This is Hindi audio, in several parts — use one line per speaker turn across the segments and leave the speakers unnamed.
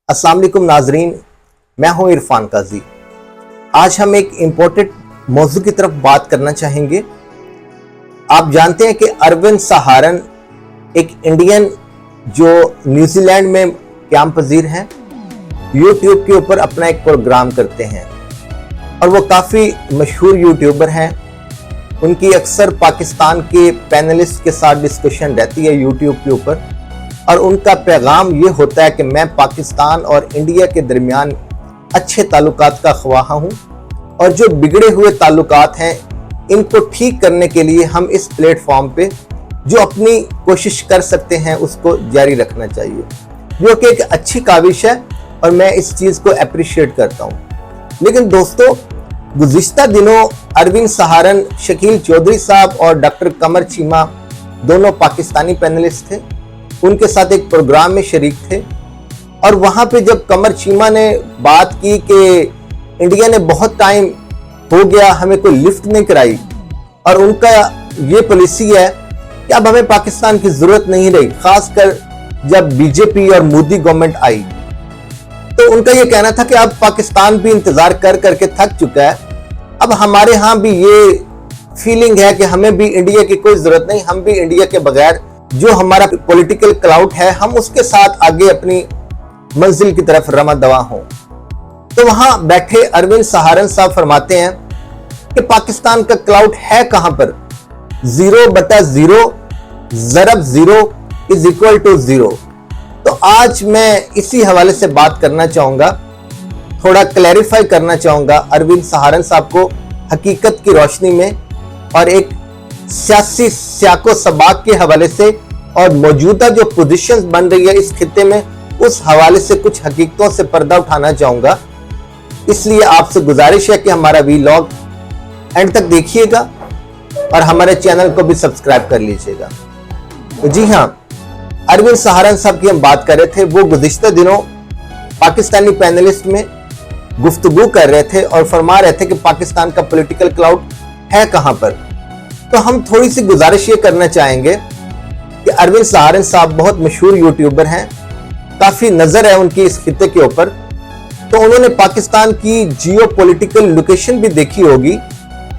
अस्सलाम वालेकुम नाजरीन, मैं हूं इरफान काजी। आज हम एक इम्पोर्टेंट मौजू की तरफ बात करना चाहेंगे। आप जानते हैं कि अरविंद सहारन एक इंडियन जो न्यूजीलैंड में क्याम पजीर हैं, यूट्यूब के ऊपर अपना एक प्रोग्राम करते हैं और वो काफ़ी मशहूर यूट्यूबर हैं। उनकी अक्सर पाकिस्तान के पैनलिस्ट के साथ डिस्कशन रहती है यूट्यूब के ऊपर और उनका पैगाम ये होता है कि मैं पाकिस्तान और इंडिया के दरमियान अच्छे ताल्लुकात का ख्वाहा हूँ और जो बिगड़े हुए ताल्लुकात हैं इनको ठीक करने के लिए हम इस प्लेटफॉर्म पे जो अपनी कोशिश कर सकते हैं उसको जारी रखना चाहिए, जो कि एक अच्छी काविश है और मैं इस चीज़ को अप्रिशिएट करता हूँ। लेकिन दोस्तों, गुज़िश्ता दिनों अरविंद सहारन, शकील चौधरी साहब और डॉक्टर कमर चीमा दोनों पाकिस्तानी पैनलिस्ट थे, उनके साथ एक प्रोग्राम में शरीक थे और वहाँ पे जब कमर चीमा ने बात की कि इंडिया ने बहुत टाइम हो गया हमें कोई लिफ्ट नहीं कराई और उनका ये पॉलिसी है कि अब हमें पाकिस्तान की जरूरत नहीं रही, खासकर जब बीजेपी और मोदी गवर्नमेंट आई, तो उनका ये कहना था कि अब पाकिस्तान भी इंतजार कर करके थक चुका है, अब हमारे यहाँ भी ये फीलिंग है कि हमें भी इंडिया की कोई जरूरत नहीं, हम भी इंडिया के बगैर जो हमारा पॉलिटिकल क्लाउड है हम उसके साथ आगे अपनी मंजिल की तरफ रमा दवा हों। तो वहां बैठे अरविंद सहारन साहब फरमाते हैं कि पाकिस्तान का क्लाउड है कहां पर, 0/0 ज़रब 0 इज इक्वल टू 0। तो आज मैं इसी हवाले से बात करना चाहूंगा, थोड़ा क्लैरिफाई करना चाहूंगा अरविंद सहारन साहब को हकीकत की रोशनी में और एक सियासी सियाको सबाक के हवाले से और मौजूदा जो पोजीशंस बन रही है इस खित्ते में उस हवाले से कुछ हकीकतों से पर्दा उठाना चाहूंगा। इसलिए आपसे गुजारिश है कि हमारा वीलॉग एंड तक देखिएगा और हमारे चैनल को भी सब्सक्राइब कर लीजिएगा। तो जी हाँ, अरविंद सहारन साहब की हम बात कर रहे थे। वो गुज़िश्ता दिनों पाकिस्तानी पैनलिस्ट में गुफ्तगू कर रहे थे और फरमा रहे थे कि पाकिस्तान का पॉलिटिकल क्लाउड है कहां पर। तो हम थोड़ी सी गुजारिश ये करना चाहेंगे कि अरविंद सहारन साहब बहुत मशहूर यूट्यूबर हैं, काफी नजर है उनकी इस खित्ते के ऊपर, तो उन्होंने पाकिस्तान की जियो पॉलिटिकल लोकेशन भी देखी होगी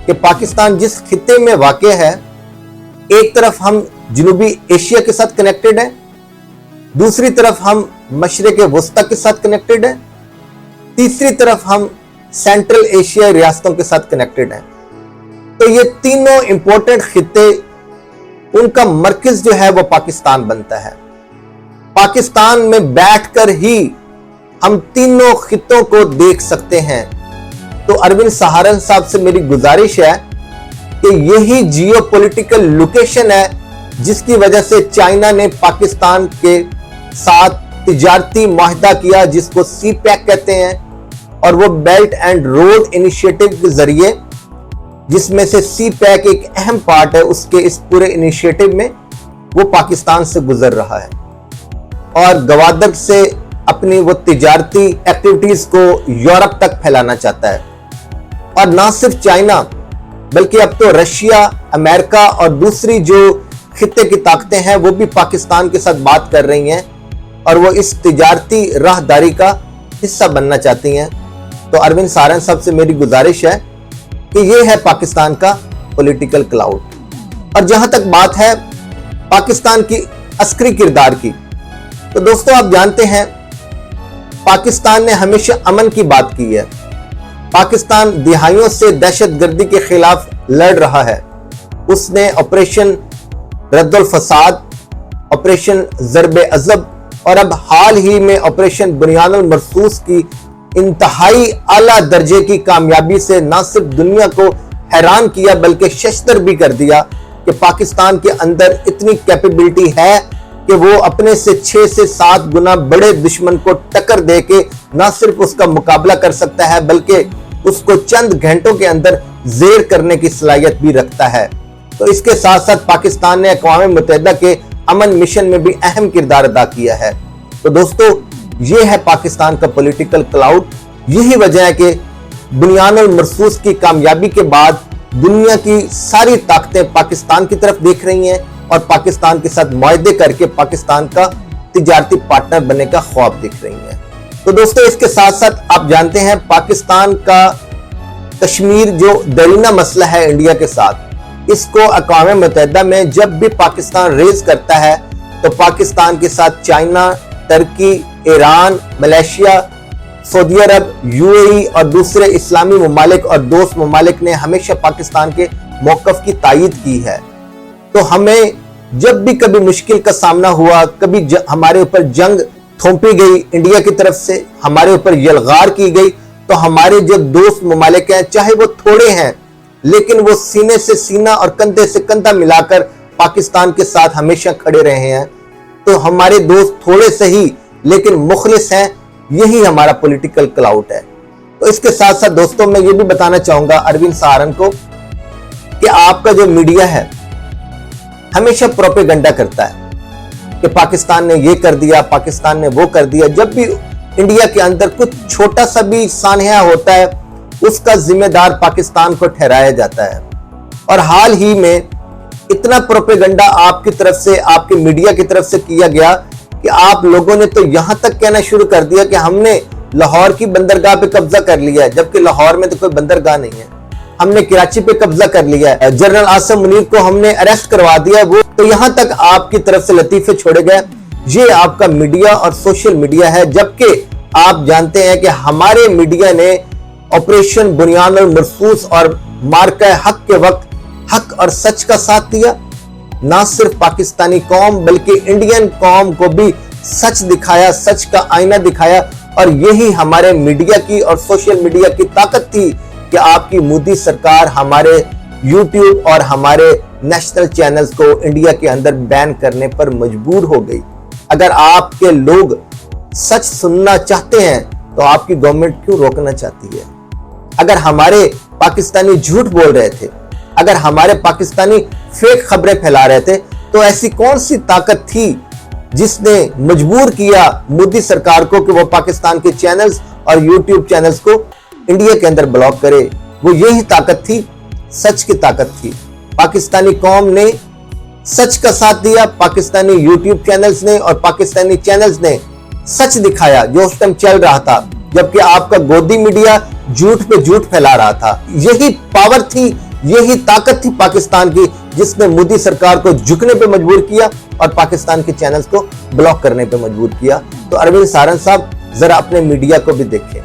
कि पाकिस्तान जिस खित्ते में वाक़ है, एक तरफ हम जनूबी एशिया के साथ कनेक्टेड हैं, दूसरी तरफ हम मशरिक़ वस्ता के साथ कनेक्टेड हैं, तीसरी तरफ हम सेंट्रल एशिया रियासतों के साथ कनेक्टेड हैं। तो ये तीनों इंपॉर्टेंट खित्ते, उनका मरकज जो है वो पाकिस्तान बनता है। पाकिस्तान में बैठकर ही हम तीनों खित्तों को देख सकते हैं। तो अरविंद सहारन साहब से मेरी गुजारिश है कि यही जियो पॉलिटिकल लोकेशन है जिसकी वजह से चाइना ने पाकिस्तान के साथ तिजारती माहिदा किया जिसको CPEC कहते हैं, और वो बेल्ट एंड रोड इनिशिएटिव के जरिए, जिसमें से CPEC एक अहम पार्ट है उसके इस पूरे इनिशिएटिव में, वो पाकिस्तान से गुजर रहा है और गवादर से अपनी वो तिजारती एक्टिविटीज को यूरोप तक फैलाना चाहता है। और ना सिर्फ चाइना बल्कि अब तो रशिया, अमेरिका और दूसरी जो खित्ते की ताकतें हैं वो भी पाकिस्तान के साथ बात कर रही हैं और वो इस तिजारती राहदारी का हिस्सा बनना चाहती हैं। तो अरविंद सहारन साहब से मेरी गुजारिश है कि ये है पाकिस्तान का पॉलिटिकल क्लाउड। और जहां तक बात है पाकिस्तान की अस्करी किरदार की, तो दोस्तों आप जानते हैं पाकिस्तान ने हमेशा अमन की बात की है। पाकिस्तान दिहाइयों से दहशतगर्दी के खिलाफ लड़ रहा है। उसने ऑपरेशन रद्दुल फसाद, ऑपरेशन ज़रबे अज़ब और अब हाल ही में ऑपरेशन बुनियानुल मरसूस की इंतहाई आला दर्जे की कामयाबी से न सिर्फ दुनिया को हैरान किया बल्कि शर्मसार भी कर दिया कि पाकिस्तान के अंदर इतनी कैपेबिलिटी है कि वो अपने से 6 से 7 गुना बड़े दुश्मन को टक्कर दे के न सिर्फ उसका मुकाबला कर सकता है बल्कि उसको चंद घंटों के अंदर जेर करने की सलाहियत भी रखता है। तो इसके साथ साथ पाकिस्तान ने अक़वाम मुत्तहिदा के अमन मिशन में भी अहम किरदार अदा किया है। तो दोस्तों, ये है पाकिस्तान का पॉलिटिकल क्लाउड। यही वजह है कि बुनियानुल मरसूस की कामयाबी के बाद दुनिया की सारी ताकतें पाकिस्तान की तरफ देख रही हैं और पाकिस्तान के साथ मुआहदे करके पाकिस्तान का तिजारती पार्टनर बनने का ख्वाब देख रही हैं। तो दोस्तों, इसके साथ साथ आप जानते हैं पाकिस्तान का कश्मीर जो दरीना मसला है इंडिया के साथ, इसको अक़वाम मुत्तहिदा में जब भी पाकिस्तान रेज करता है तो पाकिस्तान के साथ चाइना, तुर्की, ईरान, मलेशिया, सऊदी अरब, यूएई और दूसरे इस्लामी ममालिक और दोस्त ममालिक ने हमेशा पाकिस्तान के मौक़िफ़ की तायीद की है। तो हमें जब भी कभी मुश्किल का सामना हुआ, कभी हमारे ऊपर जंग थोपी गई इंडिया की तरफ से, हमारे ऊपर यलगार की गई, तो हमारे जो दोस्त ममालिक हैं, चाहे वो थोड़े हैं लेकिन वो सीने से सीना और कंधे से कंधा मिलाकर पाकिस्तान के साथ हमेशा खड़े रहे हैं। तो हमारे दोस्त थोड़े से ही लेकिन मुखलिस हैं, यही हमारा पॉलिटिकल क्लाउट है। तो इसके साथ साथ दोस्तों, मैं ये भी बताना चाहूंगा अरविंद सहारन को कि आपका जो मीडिया है हमेशा प्रोपेगेंडा करता है कि पाकिस्तान ने ये कर दिया, पाकिस्तान ने वो कर दिया। जब भी इंडिया के अंदर कुछ छोटा सा भी सानहा होता है, उसका जिम्मेदार पाकिस्तान को ठहराया जाता है। और हाल ही में इतना प्रोपेगेंडा आपकी तरफ से, आपके मीडिया की तरफ से किया गया कि आप लोगों ने तो यहां तक कहना शुरू कर दिया कि हमने लाहौर की बंदरगाह पे कब्जा कर लिया है, जबकि लाहौर में तो कोई बंदरगाह नहीं है। हमने कराची पे कब्जा कर लिया है, जनरल आसिम मुनीर को हमने अरेस्ट करवा दिया। वो तो यहां तक आपकी तरफ से लतीफे छोड़े गए। ये आपका मीडिया और सोशल मीडिया है, जबकि आप जानते हैं कि हमारे मीडिया ने ऑपरेशन बुनियाद मरसूस और मार्का हक के वक्त हक और सच का साथ दिया। ना सिर्फ पाकिस्तानी कौम बल्कि इंडियन कौम को भी सच दिखाया, सच का आईना दिखाया। और यही हमारे मीडिया की और सोशल मीडिया की ताकत थी कि आपकी मोदी सरकार हमारे YouTube और हमारे नेशनल चैनल्स को इंडिया के अंदर बैन करने पर मजबूर हो गई। अगर आपके लोग सच सुनना चाहते हैं तो आपकी गवर्नमेंट क्यों रोकना चाहती है? अगर हमारे पाकिस्तानी झूठ बोल रहे थे, अगर हमारे पाकिस्तानी फेक खबरें फैला रहे थे, तो ऐसी कौन सी ताकत थी जिसने मजबूर किया मोदी सरकार को कि वो पाकिस्तान के चैनल्स और YouTube चैनल्स को इंडिया के अंदर ब्लॉक करे? वो यही ताकत थी, सच की ताकत थी। पाकिस्तानी कौम ने सच का साथ दिया, पाकिस्तानी YouTube चैनल्स ने और पाकिस्तानी चैनल्स ने सच दिखाया जो उस टाइम चल रहा था, जबकि आपका गोदी मीडिया झूठ पे झूठ फैला रहा था। यही पावर थी, यही ताकत थी पाकिस्तान की, जिसने मोदी सरकार को झुकने पे मजबूर किया और पाकिस्तान के चैनल्स को ब्लॉक करने पे मजबूर किया। तो अरविंद सहारन साहब, जरा अपने मीडिया को भी देखें।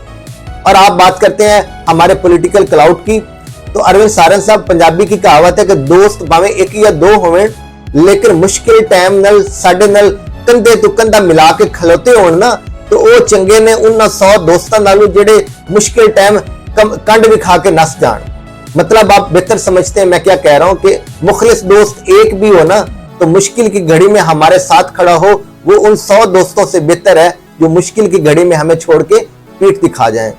और आप बात करते हैं हमारे पॉलिटिकल क्लाउड की, तो अरविंद सहारन साहब, पंजाबी की कहावत है कि दोस्त भावे एक या दो होवें, लेकिन मुश्किल टाइम नल साडे नल कंधे तो कंधा मिला के खलोते होण ना, तो वो चंगे ने उन्हां 100 दोस्तां नालों जेड़े मुश्किल टाइम कंड भी खा के नस जान। मतलब आप बेहतर समझते हैं मैं क्या कह रहा हूं कि मुखलिस दोस्त एक भी हो ना, तो मुश्किल की घड़ी में हमारे साथ खड़ा हो, वो उन 100 दोस्तों से बेहतर है जो मुश्किल की घड़ी में हमें छोड़ के पीठ दिखा जाएं।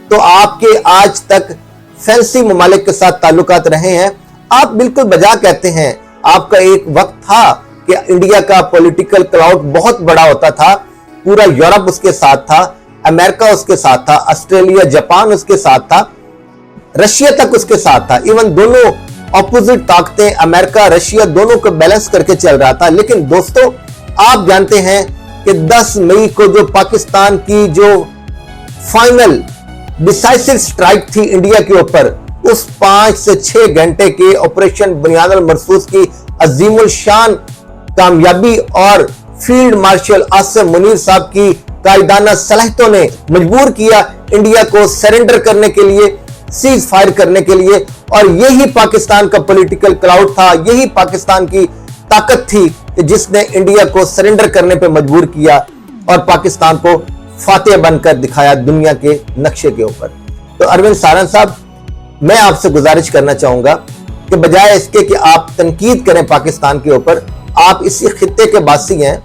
तो आपके आज तक फैंसी ममालिक के साथ ताल्लुकात रहे हैं। आप बिल्कुल बजा कहते हैं, आपका एक वक्त था कि इंडिया का पॉलिटिकल क्लाउड बहुत बड़ा होता था, पूरा यूरोप उसके साथ था, अमेरिका उसके साथ था, ऑस्ट्रेलिया, जापान उसके साथ था, रशिया तक उसके साथ था। इवन दोनों ऑपोजिट ताकतें, अमेरिका, रशिया, दोनों को बैलेंस करके चल रहा था। लेकिन दोस्तों, आप जानते हैं कि 10 मई को जो पाकिस्तान की जो फाइनल डिसाइसिव स्ट्राइक थी इंडिया के ऊपर, उस 5 से 6 घंटे के ऑपरेशन बुनियाद मरसूस की अजीमुल शान कामयाबी और फील्ड मार्शल आसिम मुनीर साहब की कायदाना सलाहियतों ने मजबूर किया इंडिया को सरेंडर करने के लिए, सीज फायर करने के लिए। और यही पाकिस्तान का पॉलिटिकल क्लाउड था, यही पाकिस्तान की ताकत थी कि जिसने इंडिया को सरेंडर करने पर मजबूर किया और पाकिस्तान को फातेह बनकर दिखाया दुनिया के नक्शे के ऊपर। तो अरविंद सहारन साहब, मैं आपसे गुजारिश करना चाहूंगा कि बजाय इसके कि आप तनकीद करें पाकिस्तान के ऊपर, आप इसी खित्ते के बासी हैं,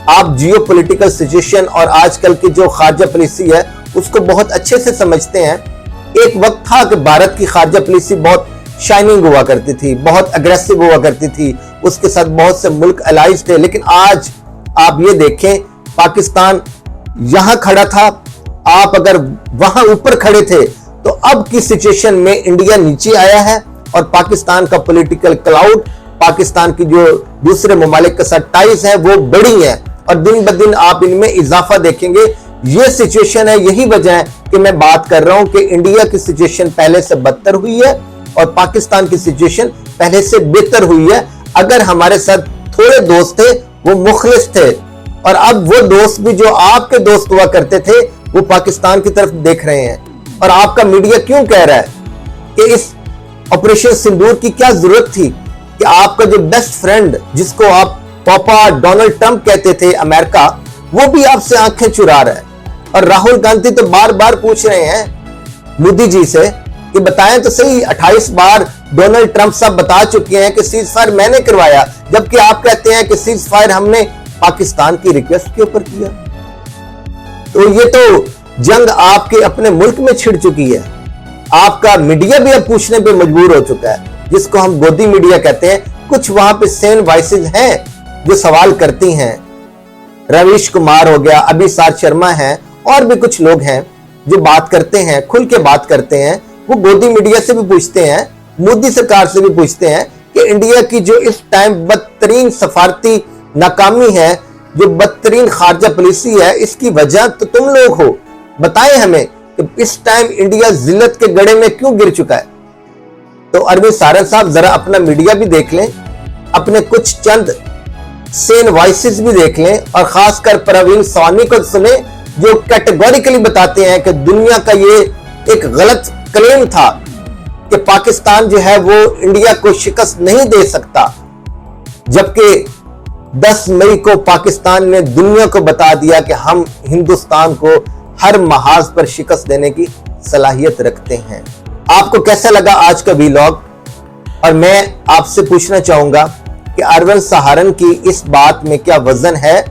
आप जियो पॉलिटिकल सिचुएशन और आजकल की जो खारजा पॉलिसी है उसको बहुत अच्छे से समझते हैं। एक वक्त था कि भारत की खारजा पॉलिसी बहुत शाइनिंग हुआ करती थी, बहुत अग्रेसिव हुआ करती थी, उसके साथ बहुत से मुल्क अलाइज थे। लेकिन आज आप ये देखें, पाकिस्तान यहां खड़ा था, आप अगर वहां ऊपर खड़े थे, तो अब की सिचुएशन में इंडिया नीचे आया है और पाकिस्तान का पॉलिटिकल क्लाउड, पाकिस्तान की जो दूसरे ममालिक के साथ टाइज है वो बड़ी है और दिन ब दिन आप इनमें इजाफा देखेंगे ये सिचुएशन है, यही वजह है कि मैं बात कर रहा हूं कि इंडिया की सिचुएशन पहले से बदतर हुई है और पाकिस्तान की सिचुएशन पहले से बेहतर हुई है। अगर हमारे साथ थोड़े दोस्त थे वो मुखलिस थे, और अब वो दोस्त भी जो आपके दोस्त हुआ करते थे वो पाकिस्तान की तरफ देख रहे हैं। और आपका मीडिया क्यों कह रहा है कि इस ऑपरेशन सिंदूर की क्या जरूरत थी कि आपका जो बेस्ट फ्रेंड जिसको आप पापा डोनाल्ड ट्रंप कहते थे अमेरिका, वो भी आपसे आंखें चुरा रहा है। और राहुल गांधी तो बार बार पूछ रहे हैं मोदी जी से कि बताएं तो सही, 28 बार डोनाल्ड ट्रंप साहब बता चुके हैं कि सीज फायर मैंने करवाया, जबकि आप कहते हैं कि सीज फायर हमने पाकिस्तान की रिक्वेस्ट के ऊपर किया। तो ये तो जंग आपके अपने मुल्क में छिड़ चुकी है। आपका मीडिया भी अब पूछने पे मजबूर हो चुका है, जिसको हम गोदी मीडिया कहते हैं। कुछ वहां पे सेन वॉइसेस हैं जो सवाल करती हैं, रवीश कुमार हो गया, अभिसार शर्मा है, और भी कुछ लोग हैं जो बात करते हैं, खुल के बात करते हैं। वो गोदी मीडिया से भी पूछते हैं, मोदी सरकार से भी पूछते हैं कि इंडिया की जो इस टाइम बदतरीन सफारती नाकामी है, जो बदतरीन खारजा पॉलिसी है, इसकी वजह तो तुम लोग हो। बताएं हमें कि इस टाइम इंडिया जिल्लत के गड़े में क्यों गिर चुका है। तो अरविंद सारन साहब जरा अपना मीडिया भी देख लें, अपने कुछ चंद सेन वॉइसेस भी देख लें, और खासकर परवीन स्वामी को सुने जो कैटेगोरिकली बताते हैं कि दुनिया का ये एक गलत क्लेम था कि पाकिस्तान जो है वो इंडिया को शिकस्त नहीं दे सकता, जबकि 10 मई को पाकिस्तान ने दुनिया को बता दिया कि हम हिंदुस्तान को हर महाज पर शिकस्त देने की सलाहियत रखते हैं। आपको कैसा लगा आज का व्लॉग? और मैं आपसे पूछना चाहूंगा कि अरविंद सहारन की इस बात में क्या वजन है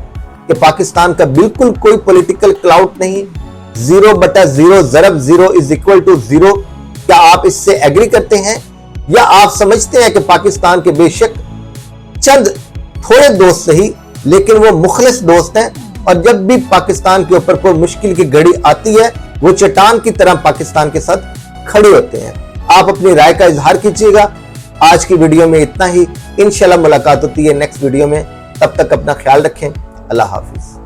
कि पाकिस्तान का बिल्कुल कोई पॉलिटिकल क्लाउड नहीं, 0/0 ज़रब 0 इज इक्वल टू 0। क्या आप इससे एग्री करते हैं, या आप समझते हैं कि पाकिस्तान के बेशक चंद थोड़े दोस्त सही, लेकिन वो मुखलिस दोस्त हैं, और जब भी पाकिस्तान के ऊपर कोई मुश्किल की घड़ी आती है वो चट्टान की तरह पाकिस्तान के साथ खड़े होते हैं? आप अपनी राय का इजहार कीजिएगा। आज की वीडियो में इतना ही, इंशाल्लाह मुलाकात होती है नेक्स्ट वीडियो में। तब तक अपना ख्याल रखें। अल्लाह हाफिज।